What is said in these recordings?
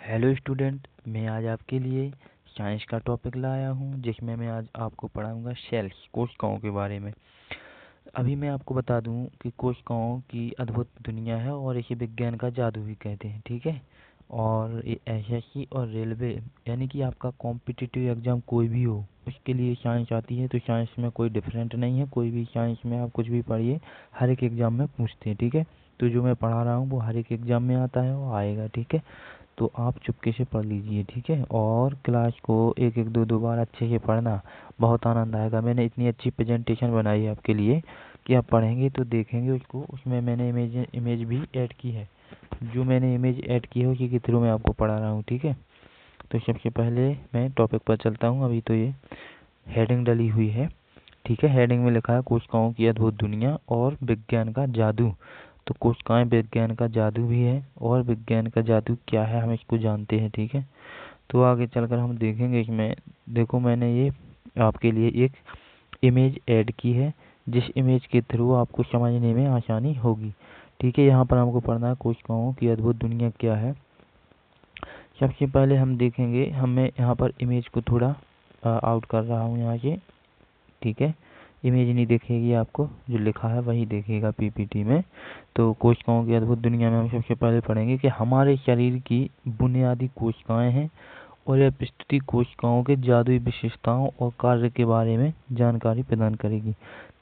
Hello student, मैं आज आपके लिए साइंस का टॉपिक लाया हूँ जिसमें मैं आज आपको पढ़ाऊँगा सेल्स कोशिकाओं के बारे में। अभी मैं आपको बता दूँ कि कोशिकाओं की अद्भुत दुनिया है और इसे विज्ञान का जादू भी कहते हैं, ठीक है। और ये एसएससी और रेलवे यानी कि आपका कॉम्पिटिटिव एग्ज़ाम कोई भी हो उसके लिए साइंस आती है। तो साइंस में कोई डिफरेंट नहीं है, कोई भी साइंस में आप कुछ भी पढ़िए, हर एक एग्ज़ाम में पूछते हैं, ठीक है। तो जो मैं पढ़ा रहा हूँ वो हर एक एग्ज़ाम में आता है, वो आएगा, ठीक है। तो आप चुपके से पढ़ लीजिए, ठीक है। और क्लास को एक एक दो बार अच्छे से पढ़ना, बहुत आनंद आएगा। मैंने इतनी अच्छी प्रेजेंटेशन बनाई है आपके लिए कि आप पढ़ेंगे तो देखेंगे उसको, उसमें मैंने इमेज भी ऐड की है। जो मैंने इमेज ऐड की है उसी के थ्रू मैं आपको पढ़ा रहा हूँ, ठीक है। तो सबसे पहले मैं टॉपिक पर चलता हूँ। अभी तो ये हेडिंग डली हुई है, ठीक है। हेडिंग में लिखा है कोशिकाओं की अद्भुत दुनिया और विज्ञान का जादू। तो कोशिकाएं विज्ञान का जादू भी है, और विज्ञान का जादू क्या है हम इसको जानते हैं, ठीक है। तो आगे चलकर हम देखेंगे इसमें। देखो, मैंने ये आपके लिए एक इमेज ऐड की है जिस इमेज के थ्रू आपको समझने में आसानी होगी, ठीक है। यहाँ पर हमको पढ़ना है कोशिकाओं की अद्भुत दुनिया क्या है। सबसे पहले हम देखेंगे, हमें यहाँ पर इमेज को थोड़ा आउट कर रहा हूँ यहाँ से, ठीक है। इमेज नहीं दिखेगी आपको, जो लिखा है वही दिखेगा पीपीटी में। तो कोशिकाओं की अद्भुत दुनिया में हम सबसे पहले पढ़ेंगे कि हमारे शरीर की बुनियादी कोशिकाएं हैं और यह प्रस्तुति कोशिकाओं के जादुई विशेषताओं और कार्य के बारे में जानकारी प्रदान करेगी।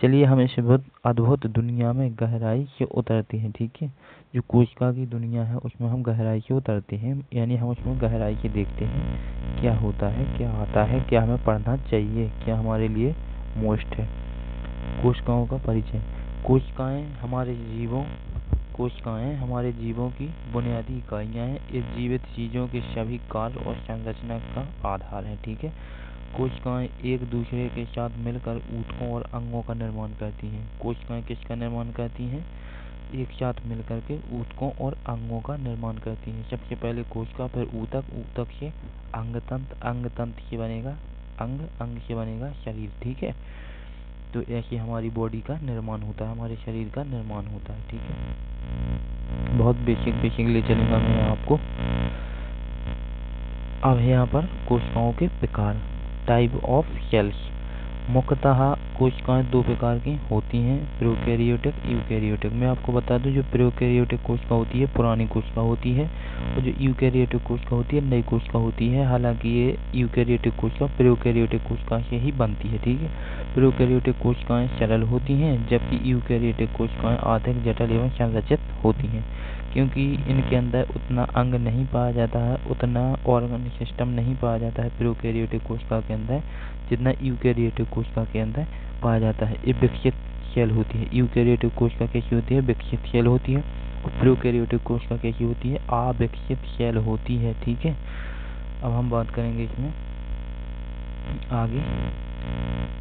चलिए हम इस अद्भुत दुनिया में गहराई से उतरते हैं, ठीक है। जो कोशिका की दुनिया है उसमें हम गहराई से उतरते हैं, यानी हम उसमें गहराई से देखते हैं क्या होता है, क्या आता है, क्या हमें पढ़ना चाहिए, क्या हमारे लिए मोस्ट है। कोशिकाओं का परिचय। कोशिकाएं हमारे जीवों की बुनियादी इकाइयां हैं। इस जीवित चीजों के सभी कार्य और संरचना का आधार है, ठीक है। कोशिकाएं एक दूसरे के साथ मिलकर ऊतकों और अंगों का निर्माण करती हैं। कोशिकाएं किसका निर्माण करती हैं? एक साथ मिलकर के ऊतकों और अंगों का निर्माण करती हैं। सबसे पहले कोशिका, फिर ऊतक, ऊतक से अंगतंत्र, अंगतंत्र से बनेगा अंग, अंग से बनेगा शरीर, ठीक है। तो ऐसे हमारी बॉडी का निर्माण होता है, हमारे शरीर का निर्माण होता है, ठीक है। बहुत बेसिक ले चलूंगा मैं आपको। अब यहाँ पर कोशिकाओं के प्रकार, टाइप ऑफ सेल्स। मुख्यतः कोशिकाएं दो प्रकार की होती हैं, प्रोकैरियोटिक, यूकैरियोटिक। मैं आपको बता दूं, जो प्रोकैरियोटिक कोशिका होती है पुरानी कोशिका होती है, और जो यूकैरियोटिक कोशिका होती है नई कोशिका होती है। हालांकि ये यूकैरियोटिक कोशिका प्रोकैरियोटिक कोशिका से ही बनती है, ठीक है। प्रोकैरियोटिक कोशिकाएं सरल होती हैं, जबकि यूकैरियोटिक कोशिकाएं अधिक जटिल एवं संरचित होती हैं, क्योंकि इनके अंदर उतना अंग नहीं पाया जाता है, उतना ऑर्गन सिस्टम नहीं पाया जाता है प्रोकैरियोटिक कोशिका के अंदर, जितना यूकैरियोटिक कोशिका के अंदर पाया जाता है। ये विकसित सेल होती है। यूकैरियोटिक कोशिका कैसी होती है? विकसित सेल होती है। और प्रोकैरियोटिक कोशिका कैसी होती है? अविकसित सेल होती है, ठीक है। अब हम बात करेंगे इसमें आगे,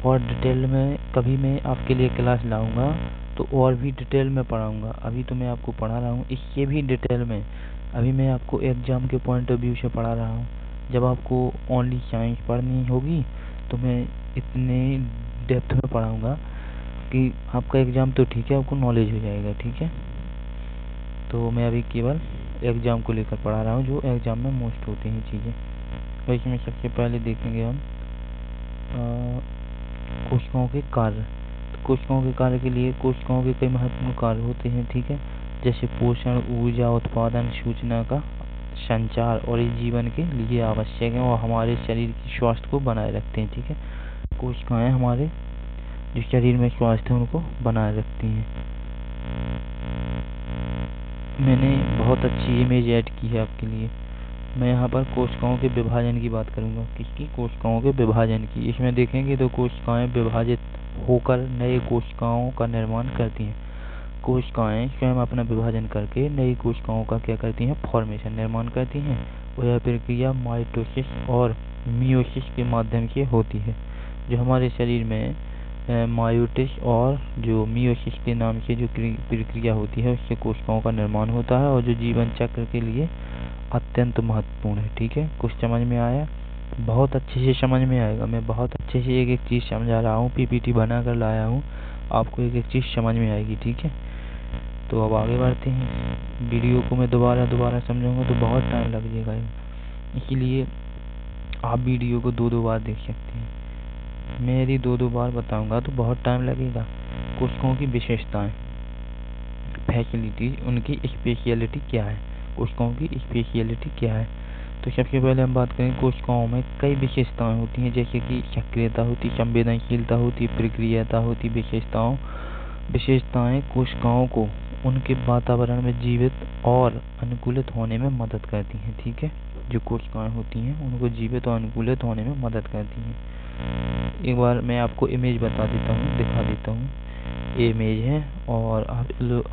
और डिटेल में कभी मैं आपके लिए क्लास लाऊंगा तो और भी डिटेल में पढ़ाऊंगा। अभी तो मैं आपको पढ़ा रहा हूँ इससे भी डिटेल में। अभी मैं आपको एग्जाम के पॉइंट ऑफ व्यू से पढ़ा रहा हूँ। जब आपको ओनली साइंस पढ़नी होगी तो मैं इतने डेप्थ में पढ़ाऊंगा कि आपका एग्जाम तो ठीक है, आपको नॉलेज हो जाएगा, ठीक है। तो मैं अभी केवल एग्जाम को लेकर पढ़ा रहा हूँ, जो एग्जाम में मोस्ट होती हैं चीज़ें। तो इसमें सबसे पहले देखेंगे हम कोशिकाओं के कार्य। कोशिकाओं के कार्य के लिए कोशिकाओं के कई महत्वपूर्ण कार्य होते हैं, ठीक है। जैसे पोषण, ऊर्जा उत्पादन, सूचना का संचार, और इस जीवन के लिए आवश्यक है और हमारे शरीर की स्वास्थ्य को बनाए रखते हैं, ठीक है। कोशिकाएं हमारे जो शरीर में स्वास्थ्य है उनको बनाए रखती हैं। मैंने बहुत अच्छी इमेज ऐड की है आपके लिए। मैं यहाँ पर कोशिकाओं के विभाजन की बात करूँगा। किसकी? कोशिकाओं के विभाजन की। इसमें देखेंगे तो कोशिकाएं विभाजित होकर नए कोशिकाओं का निर्माण करती हैं। कोशिकाएं स्वयं अपना विभाजन करके नई कोशिकाओं का क्या करती हैं? फॉर्मेशन, निर्माण करती हैं। और यह प्रक्रिया माइटोसिस और मियोसिस के माध्यम से होती है। जो हमारे शरीर में मायोसिस और जो मियोसिस के नाम से जो प्रक्रिया होती है उससे कोशिकाओं का निर्माण होता है, और जो जीवन चक्र के लिए अत्यंत महत्वपूर्ण है, ठीक है। कुछ समझ में आया? बहुत अच्छे से समझ में आएगा। मैं बहुत अच्छे से एक एक चीज़ समझा रहा हूँ, पीपीटी बना कर लाया हूँ, आपको एक एक चीज़ समझ में आएगी, ठीक है। तो अब आगे बढ़ते हैं। वीडियो को मैं दोबारा समझाऊंगा तो बहुत टाइम लग जाएगा। इसीलिए आप वीडियो को 2-2 बार देख सकते हैं। मैं यदि 2-2 बार बताऊंगा तो बहुत टाइम लगेगा। कोशिकाओं की विशेषताएं, फैसिलिटीज, उनकी स्पेशलिटी क्या है, कोशिकाओं की स्पेशलिटी क्या है। तो सबसे पहले हम बात करें, कोशिकाओं में कई विशेषताएं होती हैं, जैसे कि सक्रियता होती, संवेदनशीलता होती, प्रक्रियाता होती। विशेषताएं कोशिकाओं को उनके वातावरण में जीवित और अनुकूलित होने में मदद करती हैं। ठीक है, जो कोशिकाएं होती हैं उनको जीवित और अनुकूलित होने में मदद करती हैं। एक बार मैं आपको इमेज बता देता हूँ, दिखा देता हूँ। इमेज है और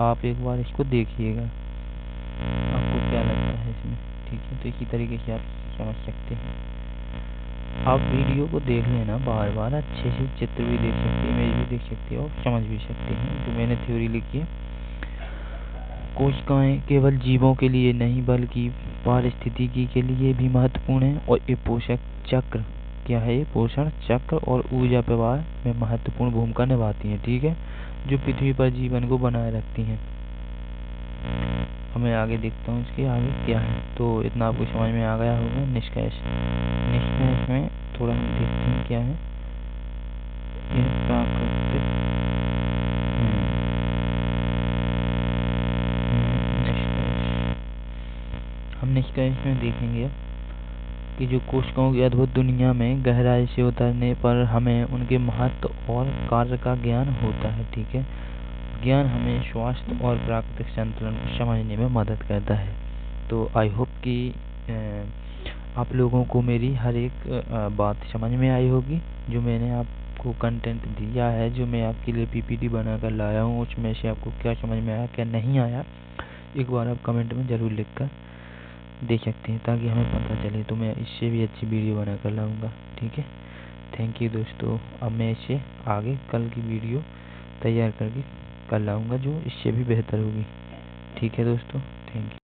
आप एक बार इसको देखिएगा, आपको क्या लगता है इसमें। ठीक है, तो इसी तरीके से आप समझ सकते हैं। आप वीडियो को देख लेना बार बार, अच्छे से चित्र भी देख सकते हैं, इमेज भी देख सकते हैं और समझ भी सकते हैं जो मैंने थ्योरी लिखी है। कोशिकाएं केवल जीवों के लिए नहीं बल्कि पारिस्थितिकी के लिए भी महत्वपूर्ण है और ये पोषक चक्र क्या है, ये पोषण चक्र और ऊर्जा प्रवाह में महत्वपूर्ण भूमिका निभाती हैं। ठीक है, जो पृथ्वी पर जीवन को बनाए रखती हैं। मैं आगे देखता हूँ इसके आगे क्या है। तो इतना आपको समझ में आ गया होगा। निष्कर्ष में थोड़ा हम देखते हैं क्या है। यह प्राकृतिक हम निष्कर्ष में देखेंगे कि जो कोशिकाओं की अद्भुत दुनिया में गहराई से उतरने पर हमें उनके महत्व और कार्य का ज्ञान होता है। ठीक है, ज्ञान हमें स्वास्थ्य और प्राकृतिक संतुलन को समझने में मदद करता है। तो आई होप कि आप लोगों को मेरी हर एक बात समझ में आई होगी। जो मैंने आपको कंटेंट दिया है, जो मैं आपके लिए पीपीटी बनाकर लाया हूँ, उसमें से आपको क्या समझ में आया, क्या नहीं आया, एक बार आप कमेंट में ज़रूर लिख कर दे सकते हैं, ताकि हमें पता चले। तो मैं इससे भी अच्छी वीडियो बना कर लाऊँगा। ठीक है, थैंक यू दोस्तों। अब मैं इससे आगे कल की वीडियो तैयार करके कर लाऊँगा जो इससे भी बेहतर होगी। ठीक है दोस्तों, थैंक यू।